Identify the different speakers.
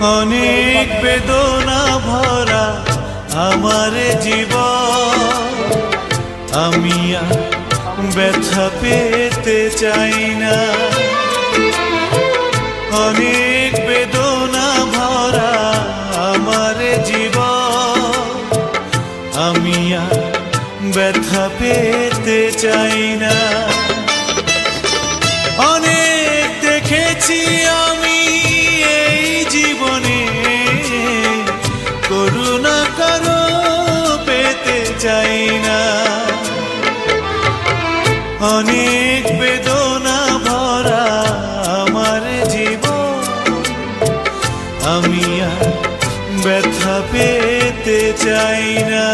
Speaker 1: অনেক বেদনা ভরা আমার জীবন, আমি আর ব্যথা পেতে চাই না। অনেক বেদনা ভরা আমার জীবন, আমি আর ব্যথা পেতে চাই না। অনেক দেখেছি আমি এই জীবনে, করুণা কারো পেতে চাই না। অনেক বেদনা ভরা আমার জীবন, আমি আর ব্যথা পেতে চাই না।